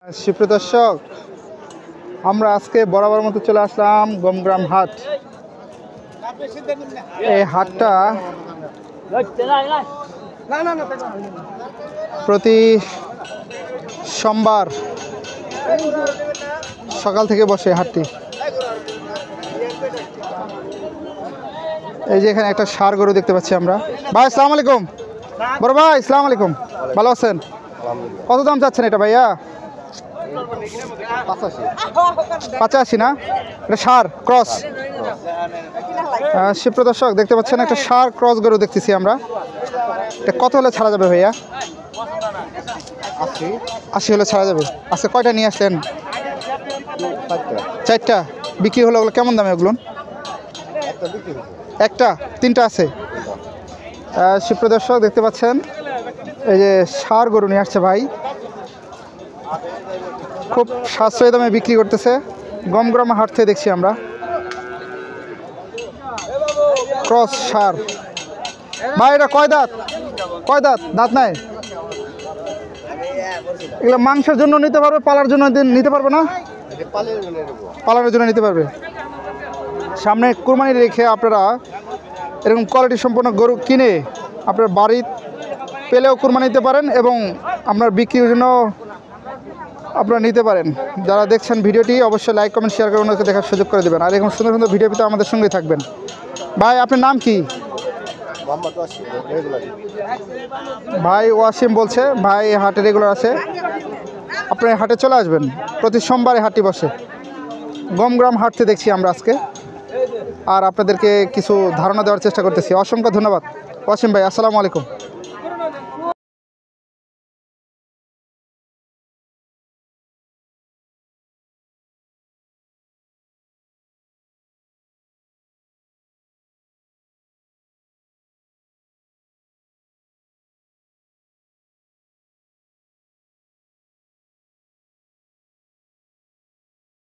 সুপ্রিয় দর্শক, আমরা আজকে বরাবর মতো চলে আসলাম গমগ্রাম হাট। এই হাটটা প্রতি সোমবার সকাল থেকে বসে হাটটি। এই যে এখানে একটা ষাঁড় গরু দেখতে পাচ্ছি আমরা। ভাই আসসালামু আলাইকুম। বড় ভাই আসসালামু আলাইকুম, ভালো আছেন? কত দাম চাচ্ছেন এটা ভাইয়া? 85 না? এটা ষাঁড় ক্রস। সুপ্রিয় দর্শক, দেখতে পাচ্ছেন একটা ষাঁড় ক্রস গরু দেখতেছি আমরা। এটা কত হলে ছাড়া যাবে ভাইয়া? 80 হলে ছাড়া যাবে। আজকে কয়টা নিয়ে আসলেন? 4টা বিক্রি হলো। ওগুলো কেমন দামে ওগুলো? একটা, 3টা আছে। সুপ্রিয় দর্শক, দেখতে পাচ্ছেন এই যে ষাঁড় গরু নিয়ে আসছে ভাই, খুব সাশ্রয়ী দামে বিক্রি করতেছে। গমগ্রাম হাট থেকে দেখছি আমরা ক্রস ষাঁড়। ভাই এটা কয় দাঁত? কয় দাঁত? দাঁত নাই? এগুলো মাংসের জন্য নিতে পারবে, পালার জন্য নিতে পারবে না? পালানোর জন্য নিতে পারবে। সামনে কুরবানি রেখে আপনারা এরকম কোয়ালিটি সম্পন্ন গরু কিনে আপনার বাড়ি পেলেও কুরবানি নিতে পারেন এবং আপনার বিক্রির জন্য আপনারা নিতে পারেন। যারা দেখছেন ভিডিওটি অবশ্যই লাইক কমেন্ট শেয়ার করে ওনাকে দেখার সুযোগ করে দেবেন। আর এরকম সুন্দর সুন্দর ভিডিও পেতে আমাদের সঙ্গে থাকবেন। ভাই আপনার নাম কি? ভাই ওয়াসিম বলছে। ভাই হাটে রেগুলার আছে, আপনার হাটে চলে আসবেন। প্রতি সোমবারে হাটটি বসে। গমগ্রাম হাটতে দেখছি আমরা আজকে, আর আপনাদেরকে কিছু ধারণা দেওয়ার চেষ্টা করতেছি। অসংখ্য ধন্যবাদ ওয়াসিম ভাই। আসসালামু আলাইকুম।